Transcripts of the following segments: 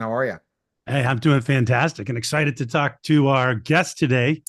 How are you? Hey, I'm doing fantastic and excited to talk to our guest today.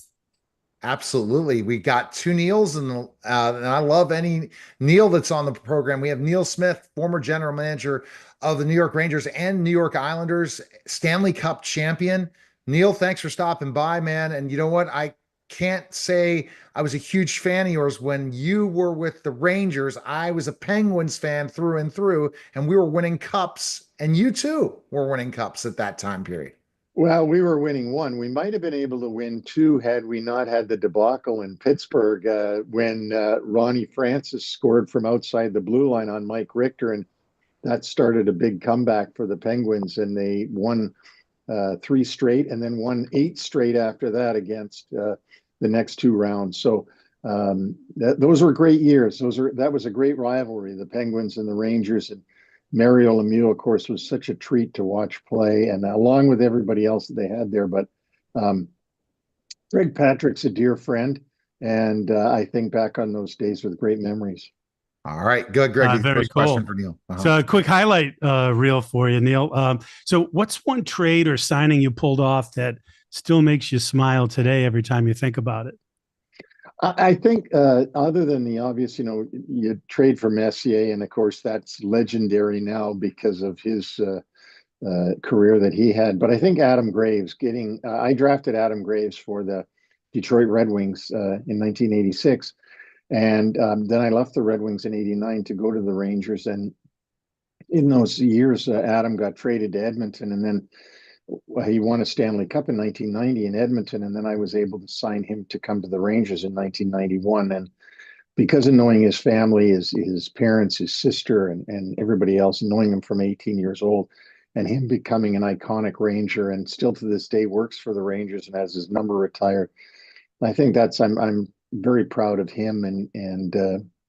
Absolutely. We got two Neils, and I love any Neil that's on the program. We have Neil Smith, former general manager of the New York Rangers and New York Islanders, Stanley Cup champion. Neil, thanks for stopping by, man. And you know what? I can't say I was a huge fan of yours when you were with the Rangers. I was a Penguins fan through and through, and we were winning cups, and you too were winning cups at that time period. Well, we were winning one. We might have been able to win two had we not had the debacle in Pittsburgh when Ronnie Francis scored from outside the blue line on Mike Richter, and that started a big comeback for the Penguins, and they won three straight and then won eight straight after that against the next two rounds. So those were great years. That was a great rivalry, the Penguins and the Rangers, and Mario Lemieux, of course, was such a treat to watch play, and along with everybody else that they had there. But um, Greg Patrick's a dear friend, and I think back on those days with great memories. All right, good, Greg. Very First question cool. for Neil. So, a quick highlight reel for you, Neil. So, what's one trade or signing you pulled off that still makes you smile today every time you think about it? I think, other than the obvious, you trade for Messier, and of course that's legendary now because of his career that he had. But I think Adam Graves I drafted Adam Graves for the Detroit Red Wings in 1986. And then I left the Red Wings in 89 to go to the Rangers. And in those years, Adam got traded to Edmonton, and then he won a Stanley Cup in 1990 in Edmonton. And then I was able to sign him to come to the Rangers in 1991. And because of knowing his family, his parents, his sister, and everybody else, knowing him from 18 years old, and him becoming an iconic Ranger, and still to this day works for the Rangers and has his number retired. I think I'm very proud of him and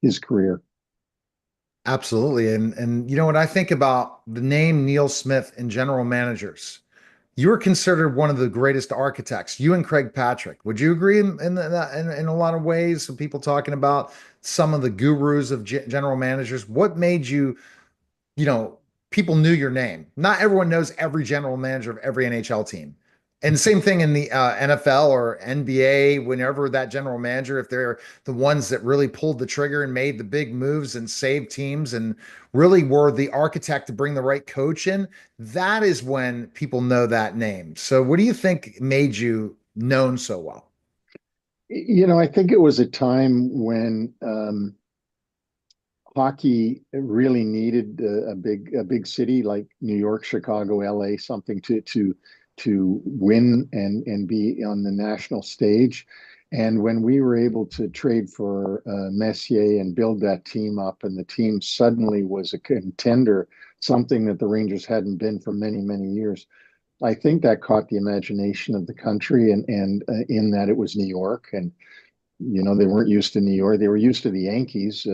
his career. Absolutely. And you know what I think about the name Neil Smith and general managers? You were considered one of the greatest architects, you and Craig Patrick. Would you agree in a lot of ways? Some people talking about some of the gurus of general managers. What made you, you know, people knew your name. Not everyone knows every general manager of every NHL team. And same thing in the NFL or NBA, whenever that general manager, if they're the ones that really pulled the trigger and made the big moves and saved teams and really were the architect to bring the right coach in, that is when people know that name. So, what do you think made you known so well? I think it was a time when hockey really needed a big city like New York, Chicago, LA, something to win and be on the national stage. And when we were able to trade for Messier and build that team up, and the team suddenly was a contender, something that the Rangers hadn't been for many, many years, I think that caught the imagination of the country, and in that it was New York, and they weren't used to New York. They were used to the Yankees,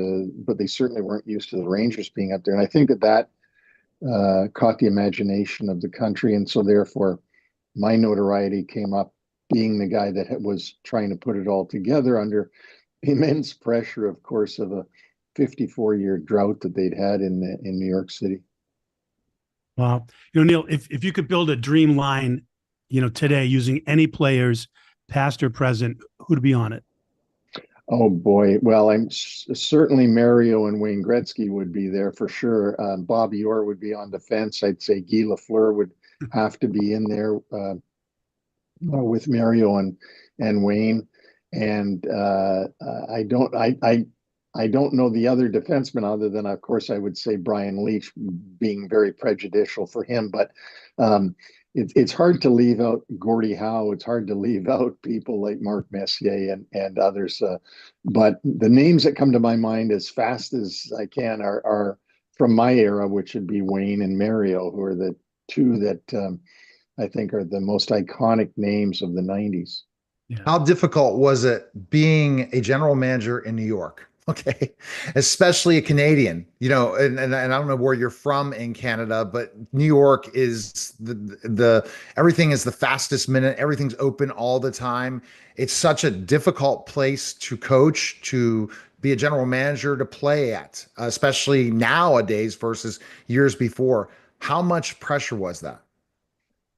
but they certainly weren't used to the Rangers being up there. And I think that caught the imagination of the country, and so therefore my notoriety came up being the guy that was trying to put it all together under immense pressure, of course, of a 54-year drought that they'd had in New York City. Wow. Neil, if you could build a dream line, today using any players, past or present, who'd be on it? Oh boy. Well, I'm certainly Mario and Wayne Gretzky would be there for sure. Bobby Orr would be on defense. I'd say Guy Lafleur would have to be in there with Mario and Wayne. And I don't know the other defensemen other than, of course, I would say Brian Leach, being very prejudicial for him. But it's hard to leave out Gordie Howe. It's hard to leave out people like Mark Messier and others. But the names that come to my mind as fast as I can are from my era, which would be Wayne and Mario, who are the two that I think are the most iconic names of the 90s. Yeah. How difficult was it being a general manager in New York? Okay. Especially a Canadian, and I don't know where you're from in Canada, but New York is the everything is the fastest minute. Everything's open all the time. It's such a difficult place to coach, to be a general manager, to play at, especially nowadays versus years before. How much pressure was that?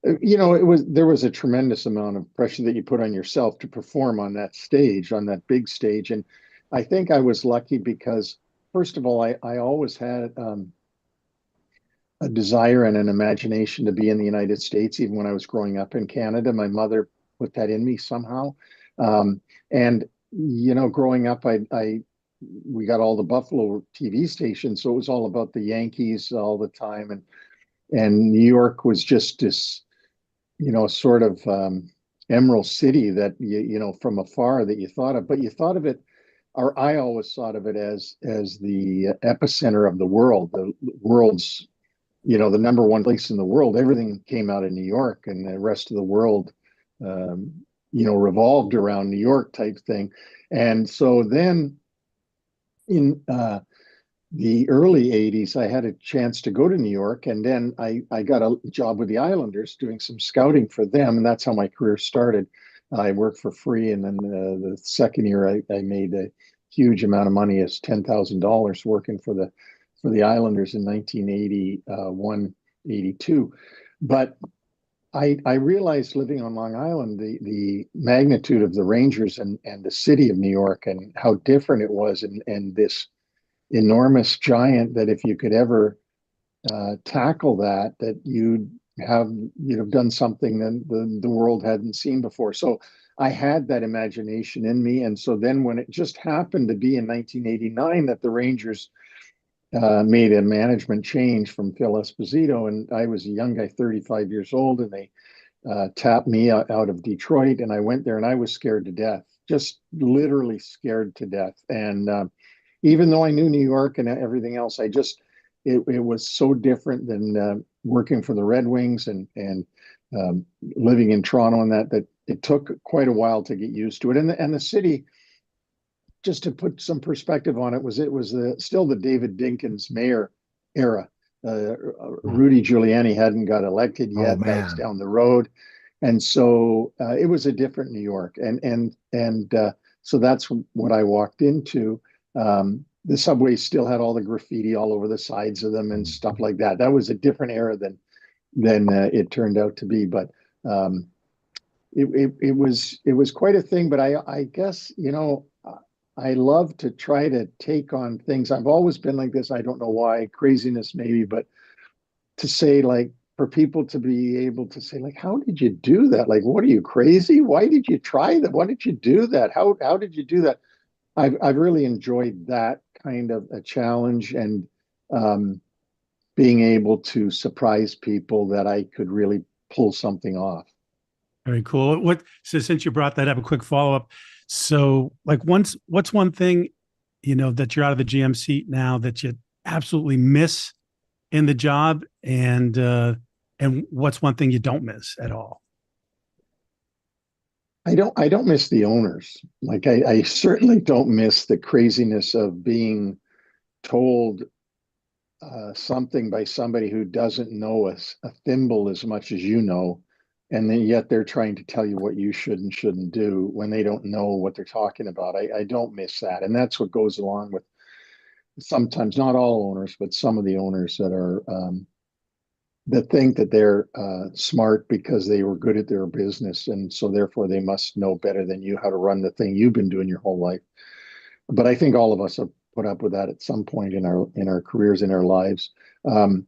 there was a tremendous amount of pressure that you put on yourself to perform on that stage, on that big stage. And I think I was lucky because, first of all, I always had a desire and an imagination to be in the United States, even when I was growing up in Canada. My mother put that in me somehow. And, growing up, we got all the Buffalo TV stations, so it was all about the Yankees all the time. And New York was just this, sort of emerald city that from afar that you thought of, but you thought of it, or I always thought of it as the epicenter of the world, the world's, the number one place in the world. Everything came out of New York, and the rest of the world, revolved around New York type thing. And so then in the early 80s, I had a chance to go to New York, and then I got a job with the Islanders doing some scouting for them, and that's how my career started. I worked for free, and then the second year I made a huge amount of money as $10,000 working for the Islanders in 1981, 82. But I realized living on Long Island, the magnitude of the Rangers and the city of New York, and how different it was, and this enormous giant that if you could ever tackle that you'd have done something that the world hadn't seen before. So I had that imagination in me. And so then when it just happened to be in 1989 that the Rangers made a management change from Phil Esposito, and I was a young guy, 35 years old, and they tapped me out of Detroit, and I went there and I was scared to death, just literally scared to death. And even though I knew New York and everything else, it was so different than working for the Red Wings and living in Toronto, and that it took quite a while to get used to it. And the city, just to put some perspective on it, was still the David Dinkins mayor era. Rudy Giuliani hadn't got elected Oh yet. That was man. down the road, and so it was a different New York. And so that's what I walked into. The subways still had all the graffiti all over the sides of them and stuff like that. That was a different era than it turned out to be. But it was quite a thing. But I guess I love to try to take on things. I've always been like this. I don't know why, craziness maybe, but to say, like, for people to be able to say, like, how did you do that? Like, what are you, crazy? Why did you try that? Why did you do that? How did you do that? I've really enjoyed that kind of a challenge, and um, being able to surprise people that I could really pull something off. Very cool. So since you brought that up, a quick follow up. So, like, what's one thing, that you're out of the GM seat now that you absolutely miss in the job, and what's one thing you don't miss at all? I don't miss the owners. Like, I certainly don't miss the craziness of being told something by somebody who doesn't know a thimble as much as you know, and then yet they're trying to tell you what you should and shouldn't do when they don't know what they're talking about. I don't miss that, and that's what goes along with sometimes, not all owners, but some of the owners that think that they're smart because they were good at their business, and so therefore they must know better than you how to run the thing you've been doing your whole life. But I think all of us have put up with that at some point in our careers, in our lives. Um,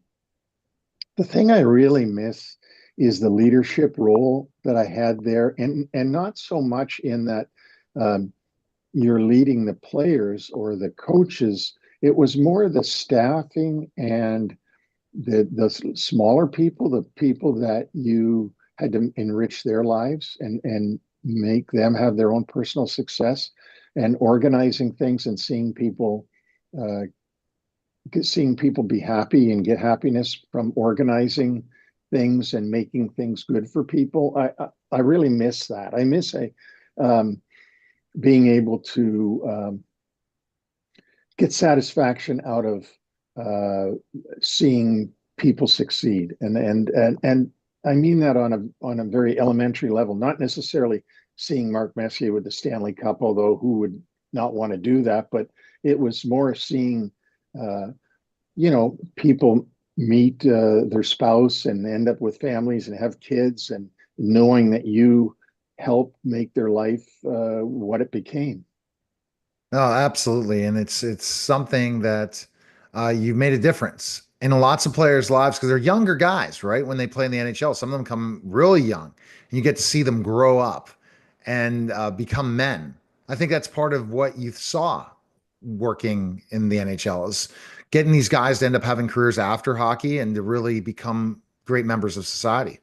the thing I really miss is the leadership role that I had there, and not so much in that um, you're leading the players or the coaches. It was more the staffing and the smaller people, the people that you had to enrich their lives and make them have their own personal success, and organizing things and uh, seeing people be happy and get happiness from organizing things and making things good for people. I really miss that. I miss um, being able to get satisfaction out of seeing people succeed, and I mean that on a very elementary level, not necessarily seeing Mark Messier with the Stanley Cup, although who would not want to do that, but it was more seeing people meet their spouse and end up with families and have kids, and knowing that you helped make their life what it became. No, absolutely. And it's something that you've made a difference in lots of players' lives because they're younger guys, right? When they play in the NHL, some of them come really young, and you get to see them grow up and become men. I think that's part of what you saw working in the NHL is getting these guys to end up having careers after hockey and to really become great members of society.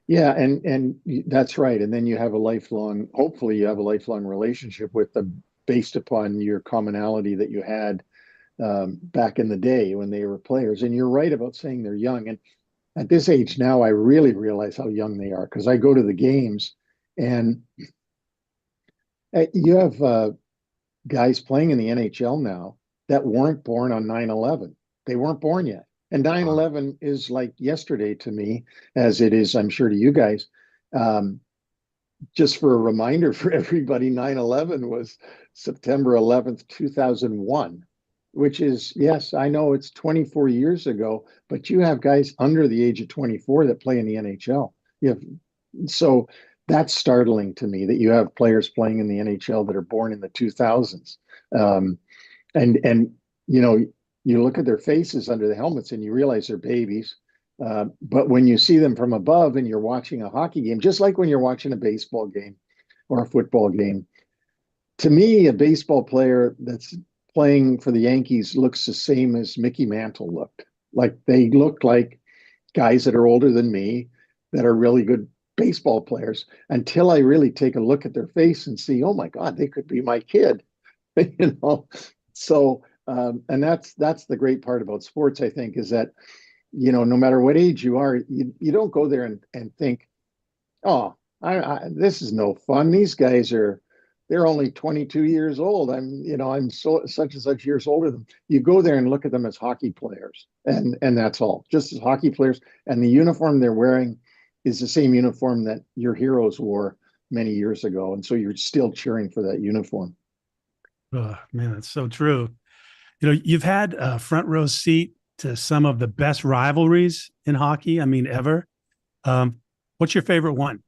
Yeah, and that's right. And then you have a lifelong, hopefully you have a lifelong relationship with them based upon your commonality that you had back in the day when they were players. And you're right about saying they're young. And at this age now, I really realize how young they are because I go to the games and you have guys playing in the NHL now that weren't born on 9/11. They weren't born yet. And nine Wow. eleven is like yesterday to me, as it is, I'm sure, to you guys. Um, just for a reminder for everybody, 9/11 was September 11th, 2001, which is, yes, I know it's 24 years ago, but you have guys under the age of 24 that play in the NHL. You have, so that's startling to me that you have players playing in the NHL that are born in the 2000s. Um, and you know, you look at their faces under the helmets and you realize they're babies. But when you see them from above and you're watching a hockey game, just like when you're watching a baseball game or a football game, to me, a baseball player that's playing for the Yankees looks the same as Mickey Mantle looked. Like they look like guys that are older than me that are really good baseball players until I really take a look at their face and see, oh my God, they could be my kid. you know so and that's the great part about sports, I think, is that no matter what age you are, you don't go there and think, oh, this is no fun. These guys they're only 22 years old. I'm so such and such years older than them. You go there and look at them as hockey players, and that's all, just as hockey players. And the uniform they're wearing is the same uniform that your heroes wore many years ago, and so you're still cheering for that uniform. Oh, man, that's so true. You've had a front row seat to some of the best rivalries in hockey. I mean, ever. Um, what's your favorite one?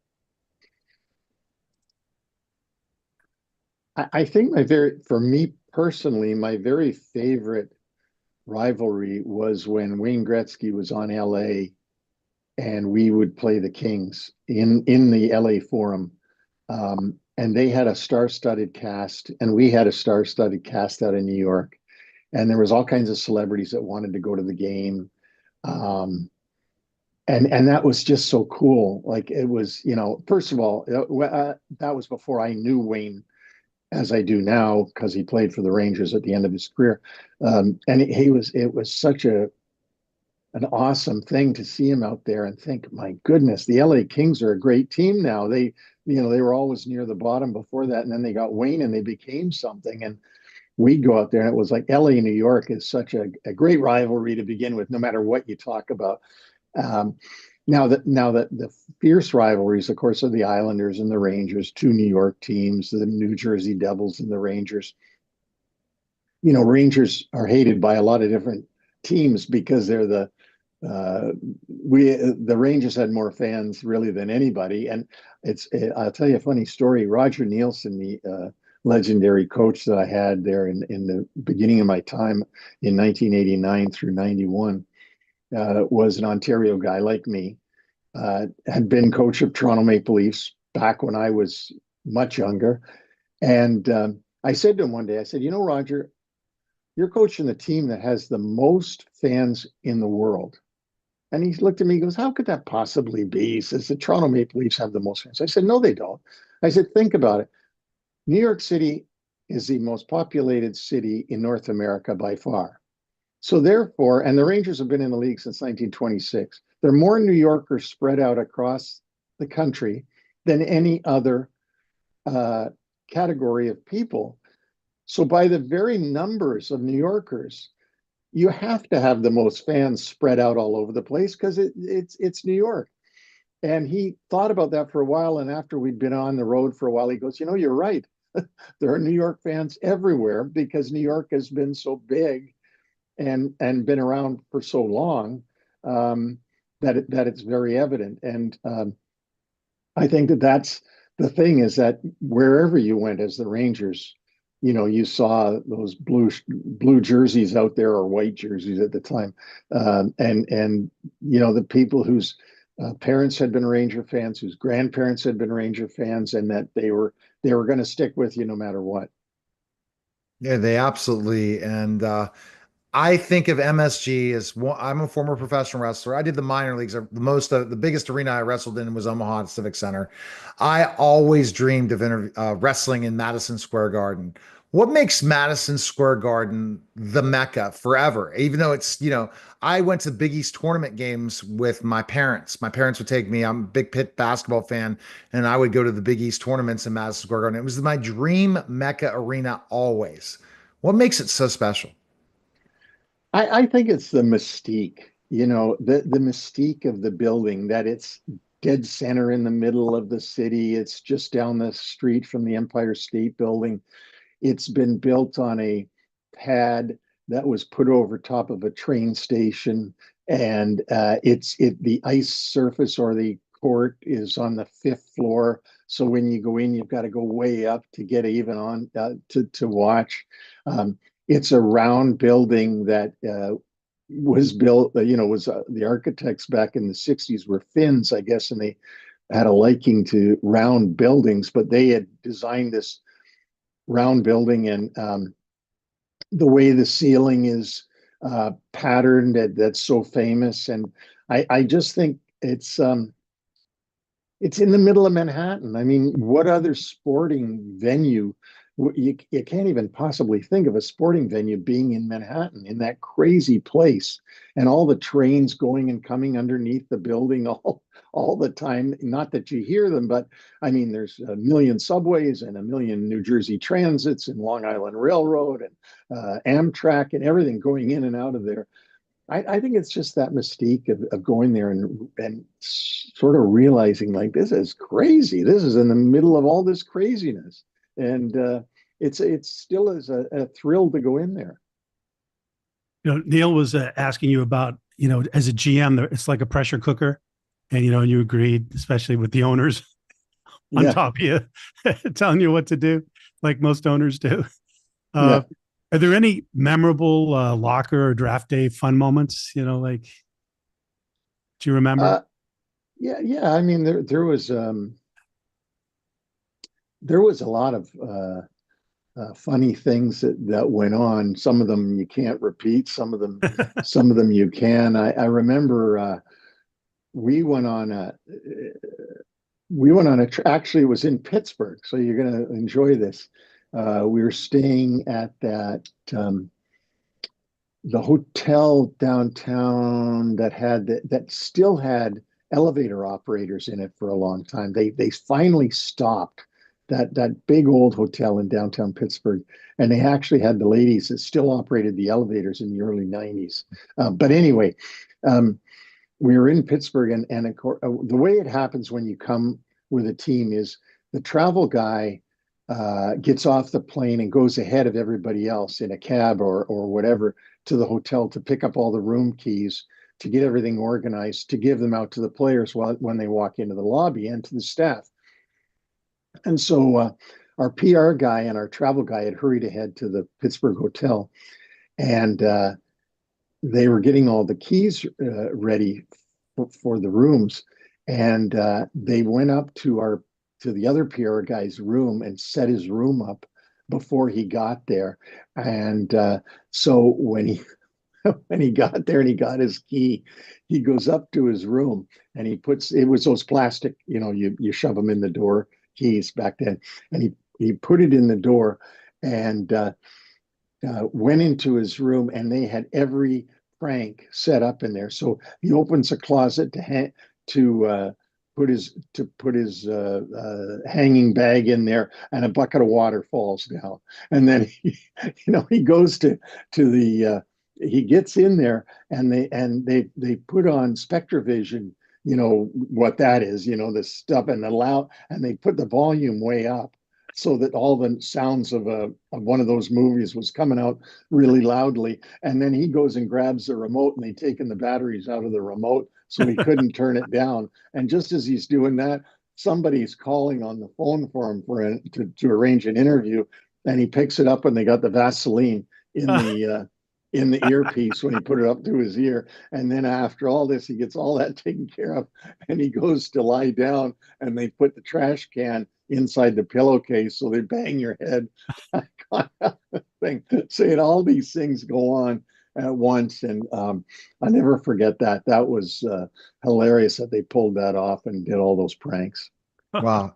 I think for me personally, my very favorite rivalry was when Wayne Gretzky was on LA and we would play the Kings in the LA Forum. And they had a star-studded cast, and we had a star-studded cast out in New York. And there was all kinds of celebrities that wanted to go to the game. Um, and that was just so cool. Like it was, first of all, that was before I knew Wayne as I do now because he played for the Rangers at the end of his career. And it was such an awesome thing to see him out there and think, my goodness, the LA Kings are a great team now. They were always near the bottom before that, and then they got Wayne and they became something. And we'd go out there and it was like LA New York is such a great rivalry to begin with, no matter what you talk about. Um, now that the fierce rivalries, of course, are the Islanders and the Rangers, two New York teams, the New Jersey Devils and the Rangers. Rangers are hated by a lot of different teams because they're uh, the Rangers had more fans really than anybody. And I'll tell you a funny story. Roger Nielsen, the legendary coach that I had there in the beginning of my time in 1989 through 91, was an Ontario guy like me. Had been coach of Toronto Maple Leafs back when I was much younger. And I said to him one day, I said, Roger, you're coaching the team that has the most fans in the world. And he looked at me and goes, how could that possibly be? He says, the Toronto Maple Leafs have the most fans. I said, no, they don't. I said, think about it. New York City is the most populated city in North America by far. So therefore, and the Rangers have been in the league since 1926, there are more New Yorkers spread out across the country than any other uh, category of people. So by the very numbers of New Yorkers, you have to have the most fans spread out all over the place because it's New York. And he thought about that for a while. And after we'd been on the road for a while, he goes, you're right. There are New York fans everywhere because New York has been so big and been around for so long, that it's very evident. And I think that that's the thing, is that wherever you went as the Rangers, you saw those blue jerseys out there, or white jerseys at the time, and the people whose parents had been Ranger fans, whose grandparents had been Ranger fans, and that they were going to stick with you no matter what. Yeah, they absolutely. And I think of MSG as one, I'm a former professional wrestler. I did the minor leagues. The biggest arena I wrestled in was Omaha Civic Center. I always dreamed of wrestling in Madison Square Garden. What makes Madison Square Garden the Mecca forever? Even though I went to Big East tournament games with my parents. My parents would take me. I'm a big Pitt basketball fan, and I would go to the Big East tournaments in Madison Square Garden. It was my dream Mecca arena always. What makes it so special? I think it's the mystique, the mystique of the building, that it's dead center in the middle of the city. It's just down the street from the Empire State Building. It's been built on a pad that was put over top of a train station, and the ice surface, or the court, is on the fifth floor. So when you go in, you've got to go way up to get even on to watch. It's a round building that was built. Was the architects back in the '60s were Finns, I guess, and they had a liking to round buildings, but they had designed this round building, and the way the ceiling is patterned, that's so famous. And I just think it's in the middle of Manhattan. I mean, what other sporting venue? You can't even possibly think of a sporting venue being in Manhattan, in that crazy place, and all the trains going and coming underneath the building all the time. Not that you hear them, but I mean, there's a million subways and a million New Jersey Transits and Long Island Railroad and Amtrak and everything going in and out of there. I think it's just that mystique of going there and sort of realizing, like, this is crazy. This is in the middle of all this craziness, and it's still is a thrill to go in there. Neil was asking you about, as a GM, it's like a pressure cooker, and you agreed, especially with the owners on Yeah, top of you, telling you what to do, like most owners do. Uh, yeah. are there any memorable locker or draft day fun moments? Like, do you remember? Yeah. I mean, there was a lot of funny things that went on. Some of them you can't repeat. Some of them you can. I remember we went on a actually, it was in Pittsburgh, so you're going to enjoy this. We were staying at the hotel downtown that still had elevator operators in it for a long time. They finally stopped that big old hotel in downtown Pittsburgh, and they actually had the ladies that still operated the elevators in the early '90s. But anyway, um, we were in Pittsburgh, and of course, the way it happens when you come with a team is the travel guy gets off the plane and goes ahead of everybody else in a cab or whatever to the hotel to pick up all the room keys, to get everything organized, to give them out to the players when they walk into the lobby, and to the staff. And so our PR guy and our travel guy had hurried ahead to the Pittsburgh hotel, and they were getting all the keys ready for the rooms, and they went up to the other PR guy's room and set his room up before he got there. And so when he got there and he got his key, he goes up to his room and it was those plastic, you shove them in the door keys back then, and he put it in the door, and went into his room, and they had every prank set up in there. So he opens a closet to put his hanging bag in there, and a bucket of water falls down, and then he goes to the he gets in there, and they put on Spectrovision. You know what that is, the stuff, and they put the volume way up, so that all the sounds of one of those movies was coming out really loudly. And then he goes and grabs the remote, and they'd taken the batteries out of the remote, so he couldn't turn it down. And just as he's doing that, somebody's calling on the phone for him to arrange an interview, and he picks it up, and they got the Vaseline in the earpiece when he put it up to his ear. And then after all this, he gets all that taken care of, and he goes to lie down, and they put the trash can inside the pillowcase, so they bang your head. Thing saying all these things go on at once, and I never forget that. That was hilarious that they pulled that off and did all those pranks. Wow.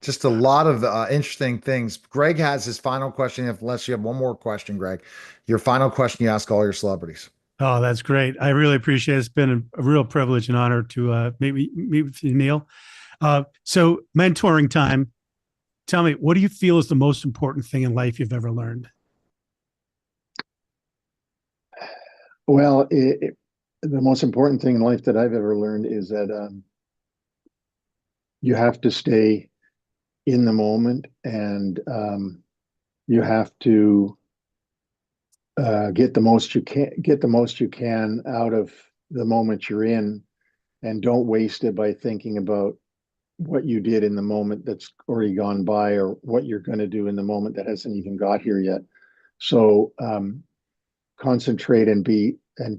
Just a lot of interesting things. Greg has his final question, unless you have one more question, Greg. Your final question you ask all your celebrities. Oh, that's great. I really appreciate it. It's been a real privilege and honor to meet with you, Neil. So mentoring time. Tell me, what do you feel is the most important thing in life you've ever learned? Well, the most important thing in life that I've ever learned is that you have to stay in the moment, and you have to get the most you can out of the moment you're in, and don't waste it by thinking about what you did in the moment that's already gone by, or what you're going to do in the moment that hasn't even got here yet. So concentrate and be in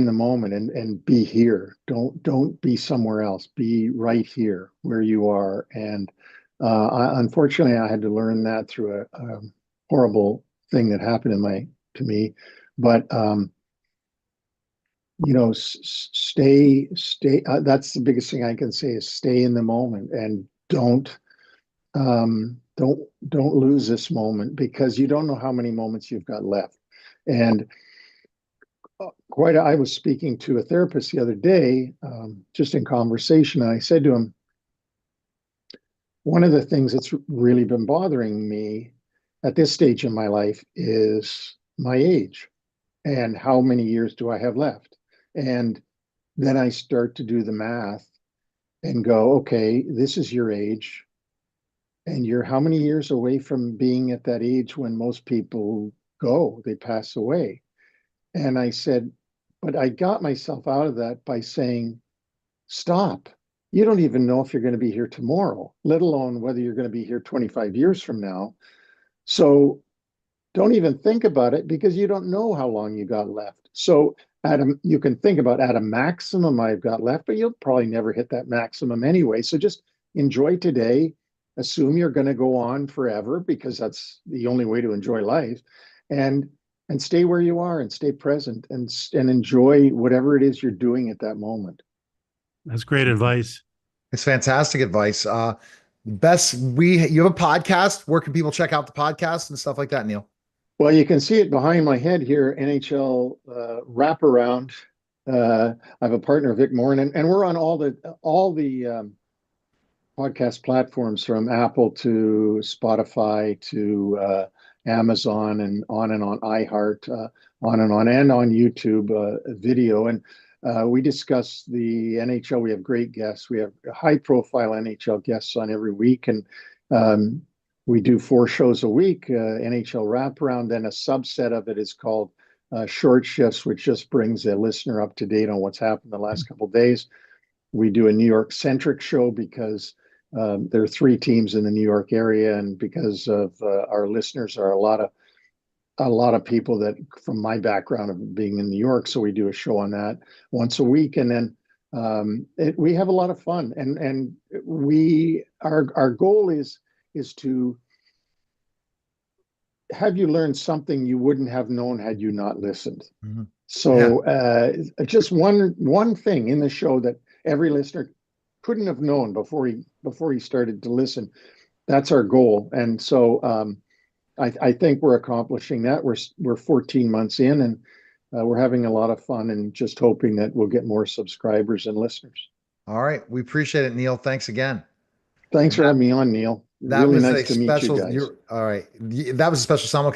the moment, and be here. Don't be somewhere else. Be right here where you are. And unfortunately, I had to learn that through a horrible thing that happened to me. But stay. That's the biggest thing I can say, is stay in the moment, and don't lose this moment, because you don't know how many moments you've got left. And I was speaking to a therapist the other day, just in conversation, and I said to him, one of the things that's really been bothering me at this stage in my life is my age, and how many years do I have left. And then I start to do the math and go, okay, this is your age, and you're how many years away from being at that age when most people they pass away. And I said, but I got myself out of that by saying, stop. You don't even know if you're going to be here tomorrow, let alone whether you're going to be here 25 years from now. So don't even think about it, because you don't know how long you got left. So you can think about, at a maximum I've got left, but you'll probably never hit that maximum anyway. So just enjoy today. Assume you're going to go on forever, because that's the only way to enjoy life. And stay where you are, and stay present, and enjoy whatever it is you're doing at that moment. That's great advice. It's fantastic advice. You have a podcast. Where can people check out the podcast and stuff like that, Neil? Well, you can see it behind my head here, NHL Wraparound. I have a partner, Vic Morin, and we're on all the podcast platforms, from Apple to Spotify to Amazon, and on iHeart, and on YouTube video. And we discuss the NHL. We have great guests. We have high-profile NHL guests on every week, and we do 4 shows a week, NHL Wraparound. Then a subset of it is called Short Shifts, which just brings a listener up to date on what's happened the last couple of days. We do a New York-centric show, because there are 3 teams in the New York area, and because of our listeners are a lot of people that, from my background of being in New York, so we do a show on that once a week. And then we have a lot of fun, and our goal is to have you learn something you wouldn't have known had you not listened. Mm-hmm. So just one thing in the show that every listener couldn't have known before he started to listen. That's our goal. And so I think we're accomplishing that. We're 14 months in, and we're having a lot of fun, and just hoping that we'll get more subscribers and listeners. All right. We appreciate it, Neil. Thanks again. Thanks for having me on, Neil. That Really was nice a to meet you special. guys. All right. That was a special simulcast.